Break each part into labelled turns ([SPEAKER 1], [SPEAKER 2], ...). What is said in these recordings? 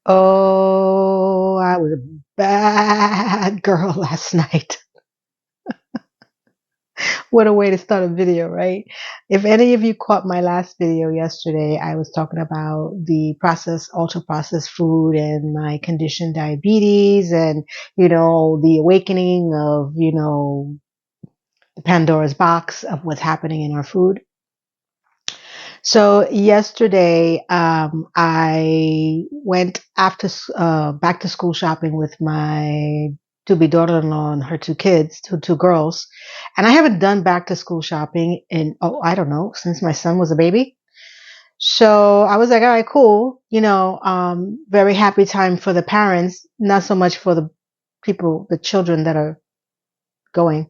[SPEAKER 1] Oh, I was a bad girl last night. What a way to start a video, right? If any of you caught my last video yesterday, I was talking about the processed, ultra processed food and my conditioned diabetes and, the awakening of, the Pandora's box of what's happening in our food. So yesterday, I went back to school shopping with my to-be daughter-in-law and her two kids, two girls, and I haven't done back to school shopping in I don't know, since my son was a baby. So I was like, all right, cool. Very happy time for the parents, not so much for the people, the children that are going.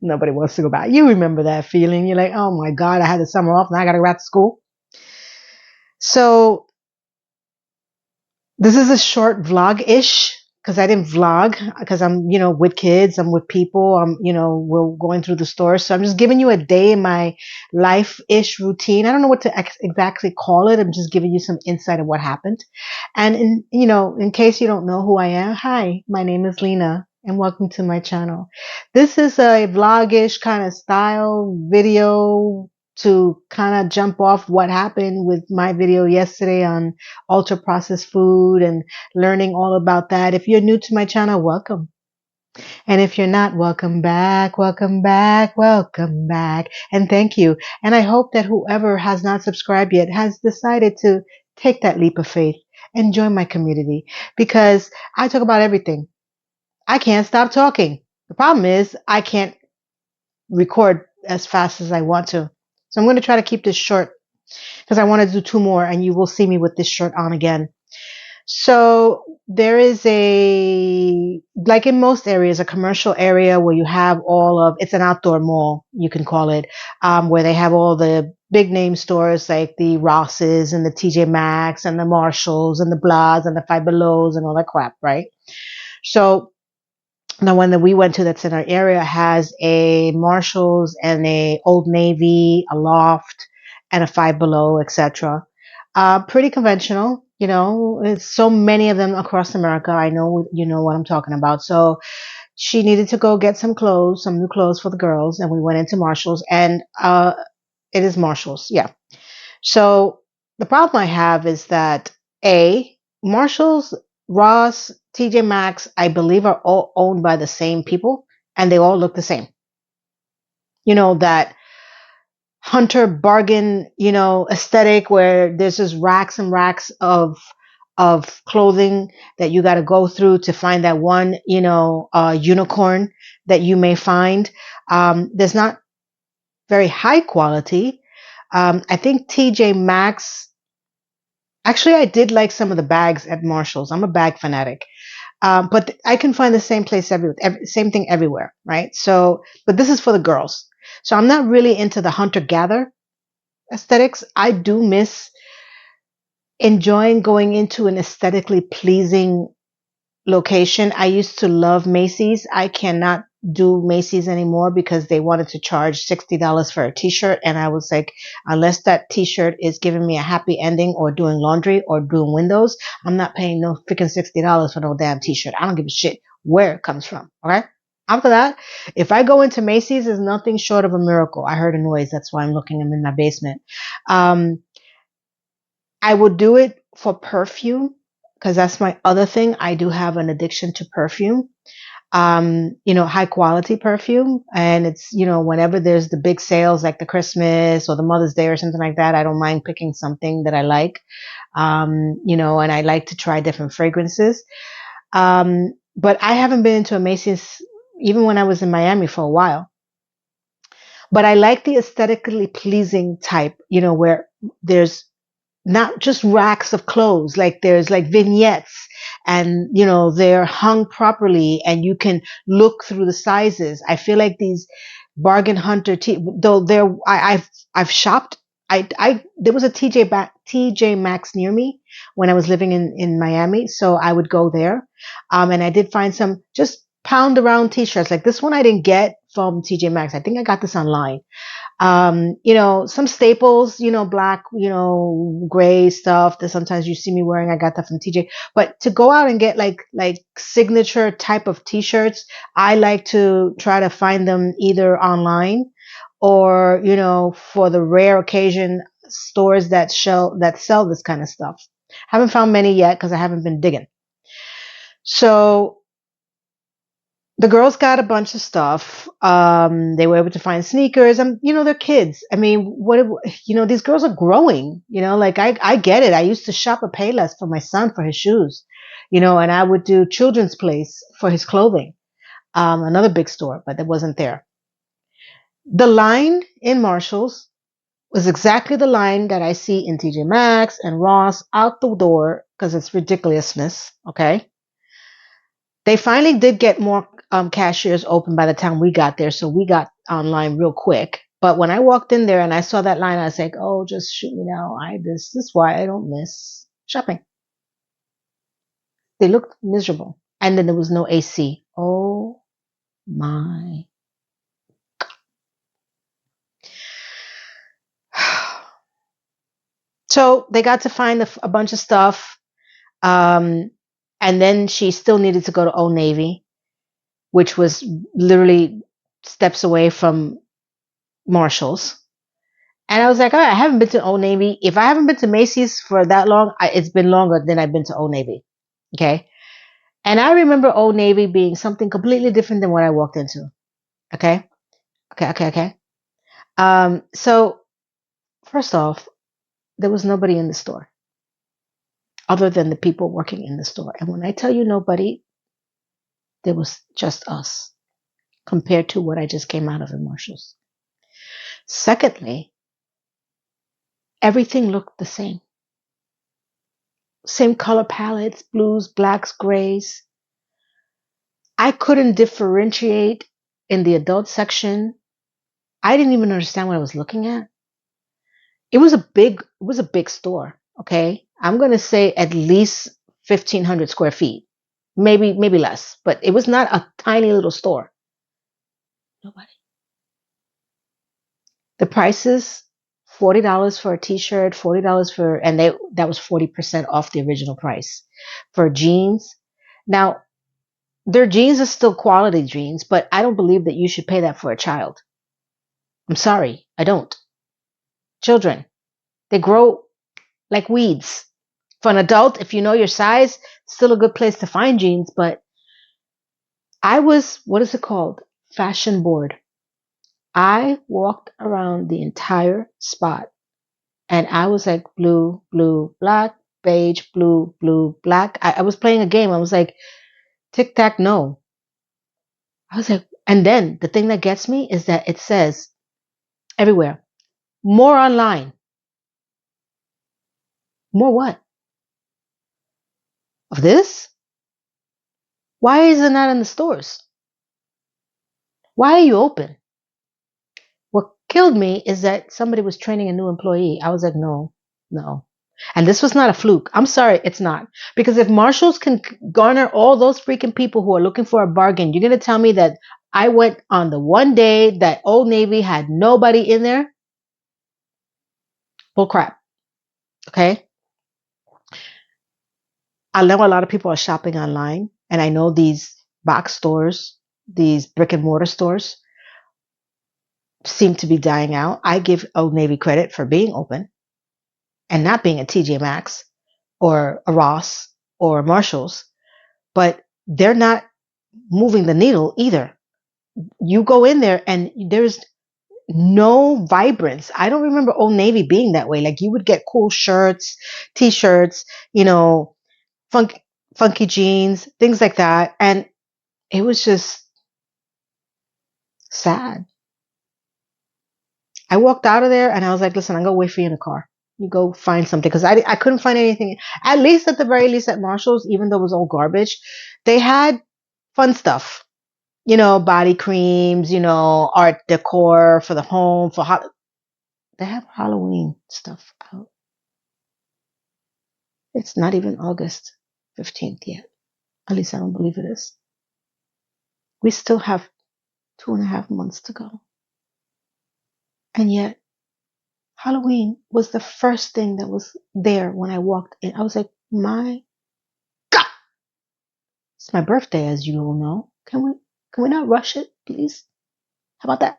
[SPEAKER 1] Nobody wants to go back. You remember that feeling? You're like, oh my God, I had the summer off, now I got to go back to school. So this is a short vlog-ish because I didn't vlog because I'm, with kids, I'm with people, we're going through the store. So I'm just giving you a day in my life-ish routine. I don't know what to exactly call it. I'm just giving you some insight of what happened. And in case you don't know who I am, hi, my name is Lena and welcome to my channel. This is a vlog-ish kind of style video to kind of jump off what happened with my video yesterday on ultra processed food and learning all about that. If you're new to my channel, welcome. And if you're not, welcome back, welcome back, welcome back. And thank you. And I hope that whoever has not subscribed yet has decided to take that leap of faith and join my community because I talk about everything. I can't stop talking. The problem is I can't record as fast as I want to. So I'm going to try to keep this short because I want to do two more and you will see me with this shirt on again. So there is like in most areas, a commercial area where you have it's an outdoor mall, you can call it, where they have all the big name stores like the Rosses and the TJ Maxx and the Marshalls and the Blas and the Five Belows and all that crap, right? So the one that we went to that's in our area has a Marshalls and a Old Navy, a Loft, and a Five Below, etc. Pretty conventional, it's so many of them across America. I know you know what I'm talking about. So she needed to go get some clothes, some new clothes for the girls, and we went into Marshalls, and it is Marshalls, yeah. So the problem I have is that Marshalls, Ross, TJ Maxx, I believe are all owned by the same people and they all look the same. That hunter bargain, aesthetic where there's just racks and racks of clothing that you got to go through to find that one, unicorn that you may find. There's not very high quality. I think TJ Maxx. Actually, I did like some of the bags at Marshalls. I'm a bag fanatic, but I can find the same place same thing everywhere, right? So, but this is for the girls. So I'm not really into the hunter-gatherer aesthetics. I do miss enjoying going into an aesthetically pleasing location. I used to love Macy's. I cannot do Macy's anymore because they wanted to charge $60 for a t-shirt. And I was like, unless that t-shirt is giving me a happy ending or doing laundry or doing windows, I'm not paying no freaking $60 for no damn t-shirt. I don't give a shit where it comes from. Okay. After that, if I go into Macy's, it's nothing short of a miracle. I heard a noise. That's why I'm looking. I'm in my basement. Um, I would do it for perfume because that's my other thing. I do have an addiction to perfume, high quality perfume. And it's, whenever there's the big sales like the Christmas or the Mother's Day or something like that, I don't mind picking something that I like, and I like to try different fragrances. But I haven't been into a Macy's even when I was in Miami for a while. But I like the aesthetically pleasing type, where there's not just racks of clothes, like there's like vignettes and they're hung properly and you can look through the sizes. I feel like these bargain hunter though I've shopped. I there was a TJ Maxx near me when I was living in Miami, so I would go there, and I did find some just pound around t-shirts like this one. I didn't get from TJ Maxx. I think I got this online. Some staples, black, gray stuff that sometimes you see me wearing. I got that from TJ. But to go out and get like signature type of t-shirts, I like to try to find them either online or, for the rare occasion, stores that sell this kind of stuff. Haven't found many yet because I haven't been digging. So the girls got a bunch of stuff. They were able to find sneakers. And they're kids. I mean, these girls are growing. Like I get it. I used to shop at Payless for my son for his shoes. And I would do Children's Place for his clothing. Another big store, but it wasn't there. The line in Marshalls was exactly the line that I see in TJ Maxx and Ross out the door because it's ridiculousness. Okay. They finally did get more cashiers open by the time we got there, so we got online real quick. But when I walked in there and I saw that line, I was like, "Oh, just shoot me now! This is why I don't miss shopping." They looked miserable, and then there was no AC. Oh my! So they got to find a bunch of stuff, um, and then she still needed to go to Old Navy, which was literally steps away from Marshalls. And I was like, all right, I haven't been to Old Navy. If I haven't been to Macy's for that long, it's been longer than I've been to Old Navy. Okay. And I remember Old Navy being something completely different than what I walked into. Okay. Okay. Okay. Okay. So first off, there was nobody in the store other than the people working in the store. And when I tell you nobody, there was just us compared to what I just came out of in Marshalls. Secondly, everything looked the same. Same color palettes, blues, blacks, grays. I couldn't differentiate in the adult section. I didn't even understand what I was looking at. It was a big store. Okay. I'm going to say at least 1,500 square feet, maybe less, but it was not a tiny little store. Nobody. The prices, $40 for a t-shirt, $40 and that was 40% off the original price for jeans. Now, their jeans are still quality jeans, but I don't believe that you should pay that for a child. I'm sorry, I don't. Children, they grow like weeds. For an adult, if you know your size, still a good place to find jeans, but I was, what is it called? Fashion board. I walked around the entire spot and I was like blue, blue, black, beige, blue, blue, black. I was playing a game. I was like, tic tac, no. I was like, and then the thing that gets me is that it says everywhere, more online. More what? Of this? Why is it not in the stores? Why are you open? What killed me is that somebody was training a new employee. I was like, no, no. And this was not a fluke. I'm sorry, it's not. Because if Marshalls can garner all those freaking people who are looking for a bargain, you're going to tell me that I went on the one day that Old Navy had nobody in there? Bull crap. Okay. I know a lot of people are shopping online, and I know these box stores, these brick and mortar stores, seem to be dying out. I give Old Navy credit for being open and not being a TJ Maxx or a Ross or Marshalls, but they're not moving the needle either. You go in there and there's no vibrance. I don't remember Old Navy being that way. Like you would get cool shirts, t-shirts, funk, funky jeans, things like that. And it was just sad. I walked out of there and I was like, listen, I'm going to wait for you in the car. You go find something. Because I couldn't find anything. At least at the very least at Marshall's, even though it was all garbage, they had fun stuff. Body creams, art decor for the home, they have Halloween stuff out. It's not even August 15th yet. At least I don't believe it is. We still have 2.5 months to go. And yet, Halloween was the first thing that was there when I walked in. I was like, my God, it's my birthday, as you all know. Can we not rush it, please? How about that?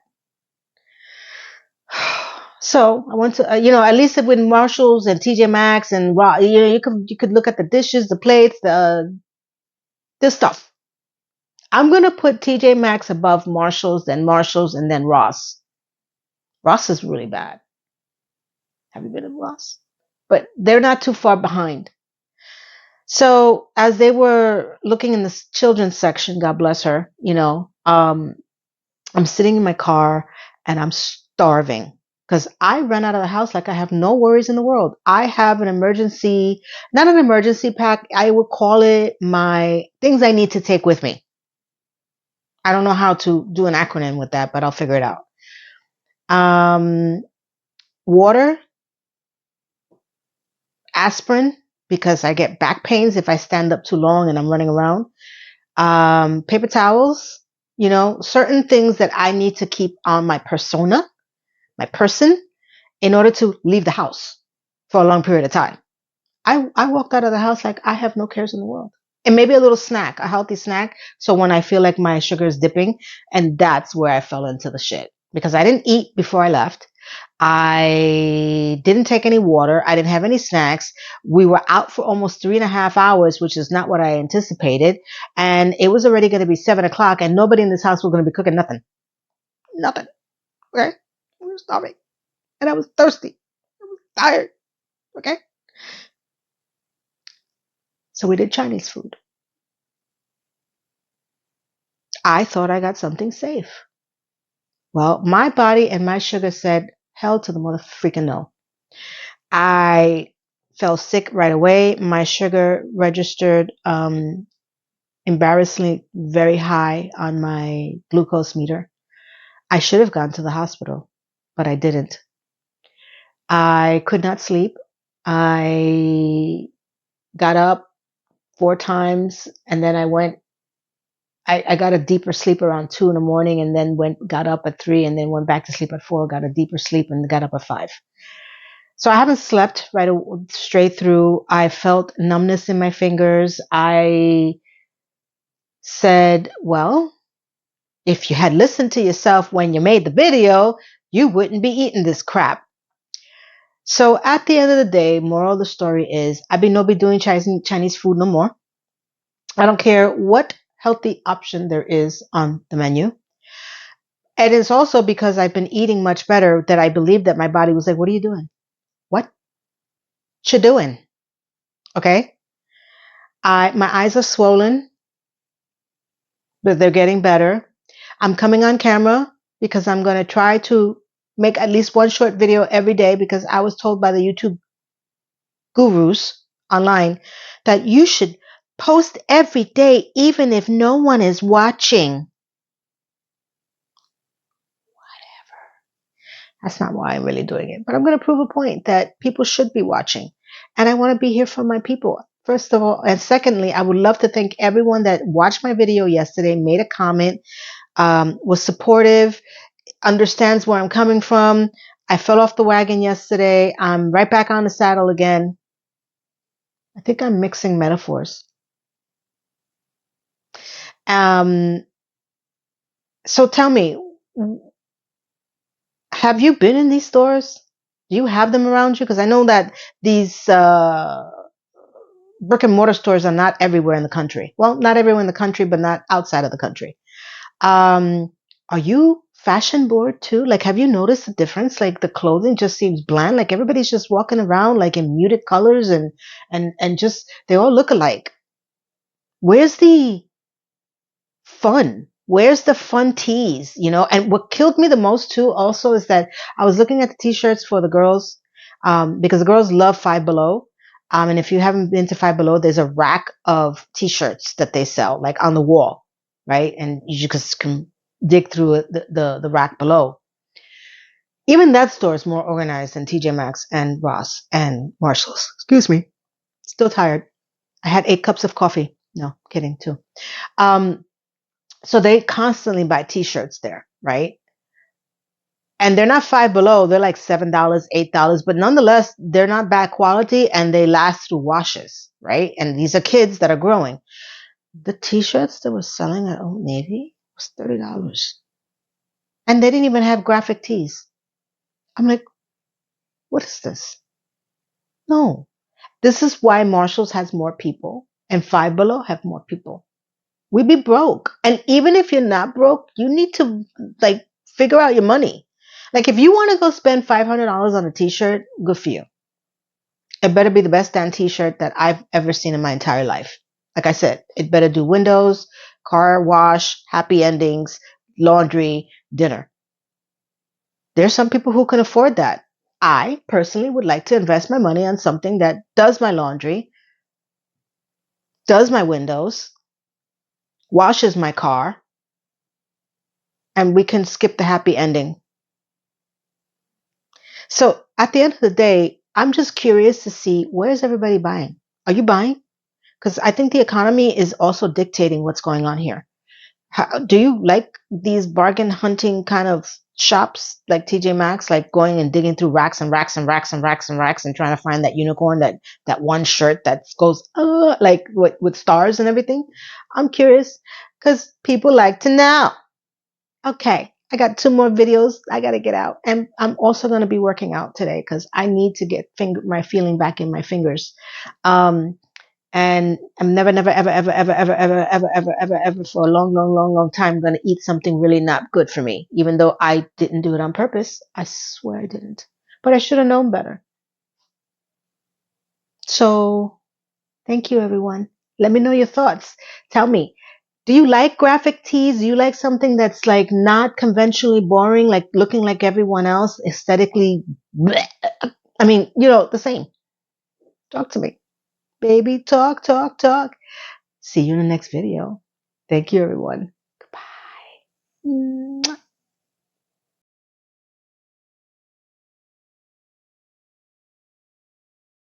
[SPEAKER 1] So I went to, at least with Marshalls and TJ Maxx and Raw, you could look at the dishes, the plates, this stuff. I'm gonna put TJ Maxx above Marshalls, and then Ross. Ross is really bad. Have you been to Ross? But they're not too far behind. So as they were looking in the children's section, God bless her, I'm sitting in my car and I'm starving because I run out of the house like I have no worries in the world. I have an emergency, not an emergency pack. I would call it my things I need to take with me. I don't know how to do an acronym with that, but I'll figure it out. Um, Water, aspirin, because I get back pains if I stand up too long and I'm running around. Paper towels, certain things that I need to keep on my persona, my person, in order to leave the house for a long period of time. I walked out of the house like I have no cares in the world. And maybe a little snack, a healthy snack. So when I feel like my sugar is dipping, and that's where I fell into the shit because I didn't eat before I left. I didn't take any water. I didn't have any snacks. We were out for almost 3.5 hours, which is not what I anticipated. And it was already going to be 7 o'clock and nobody in this house was going to be cooking nothing. Nothing. Okay. We were starving and I was thirsty. I was tired. Okay. So we did Chinese food. I thought I got something safe. Well, my body and my sugar said, hell to the mother freaking no. I fell sick right away. My sugar registered embarrassingly very high on my glucose meter. I should have gone to the hospital, but I didn't. I could not sleep. I got up 4 times and then I got a deeper sleep around 2 in the morning and then got up at 3 and then went back to sleep at 4, got a deeper sleep and got up at 5. So I haven't slept straight through. I felt numbness in my fingers. I said, well, if you had listened to yourself when you made the video, you wouldn't be eating this crap. So at the end of the day, moral of the story is I be no be doing Chinese food no more. I don't care what healthy option there is on the menu. And it's also because I've been eating much better that I believe that my body was like, what are you doing? What you doing? Okay. My eyes are swollen, but they're getting better. I'm coming on camera because I'm going to try to make at least one short video every day because I was told by the YouTube gurus online that you should post every day even if no one is watching. That's not why I'm really doing it, but I'm going to prove a point that people should be watching. And I want to be here for my people. First of all, and secondly, I would love to thank everyone that watched my video yesterday, made a comment, was supportive, understands where I'm coming from. I fell off the wagon yesterday. I'm right back on the saddle again. I think I'm mixing metaphors. Um, so tell me, have you been in these stores? Do you have them around you? Because I know that these brick and mortar stores are not everywhere in the country. Well, not everywhere in the country, but not outside of the country. Are you fashion bored too? Like, have you noticed the difference? Like, the clothing just seems bland. Like everybody's just walking around like in muted colors and just they all look alike. Where's the fun? Where's the fun tees? And what killed me the most too also is that I was looking at the t-shirts for the girls, because the girls love Five Below. And if you haven't been to Five Below, there's a rack of t-shirts that they sell like on the wall, right? And you just can dig through it, the rack below. Even that store is more organized than TJ Maxx and Ross and Marshalls. Excuse me. Still tired. I had 8 cups of coffee. No, kidding too. Um, so they constantly buy t-shirts there, right? And they're not Five Below. They're like $7, $8, but nonetheless, they're not bad quality and they last through washes, right? And these are kids that are growing. The t-shirts that were selling at Old Navy was $30. And they didn't even have graphic tees. I'm like, what is this? No. This is why Marshalls has more people and Five Below have more people. We be broke. And even if you're not broke, you need to like figure out your money. Like if you want to go spend $500 on a t-shirt, good for you. It better be the best damn t-shirt that I've ever seen in my entire life. Like I said, it better do windows, car wash, happy endings, laundry, dinner. There's some people who can afford that. I personally would like to invest my money on something that does my laundry, does my windows, washes my car, and we can skip the happy ending. So at the end of the day, I'm just curious to see, where's everybody buying? Are you buying? Because I think the economy is also dictating what's going on here. Do you like these bargain hunting kind of shops like TJ Maxx, like going and digging through racks and racks and racks and racks and racks and trying to find that unicorn, that one shirt that goes like with stars and everything? I'm curious because people like to know. Okay, I got two more videos I got to get out, and I'm also going to be working out today because I need to get my feeling back in my fingers. Um, and I'm never, never, ever, ever, ever, ever, ever, ever, ever, ever, ever for a long, long, long, long time going to eat something really not good for me, even though I didn't do it on purpose. I swear I didn't, but I should have known better. So thank you, everyone. Let me know your thoughts. Tell me, do you like graphic tees? Do you like something that's like not conventionally boring, like looking like everyone else, aesthetically? Bleh? I mean, the same. Talk to me, baby. Talk, talk, talk. See you in the next video. Thank you, everyone. Goodbye.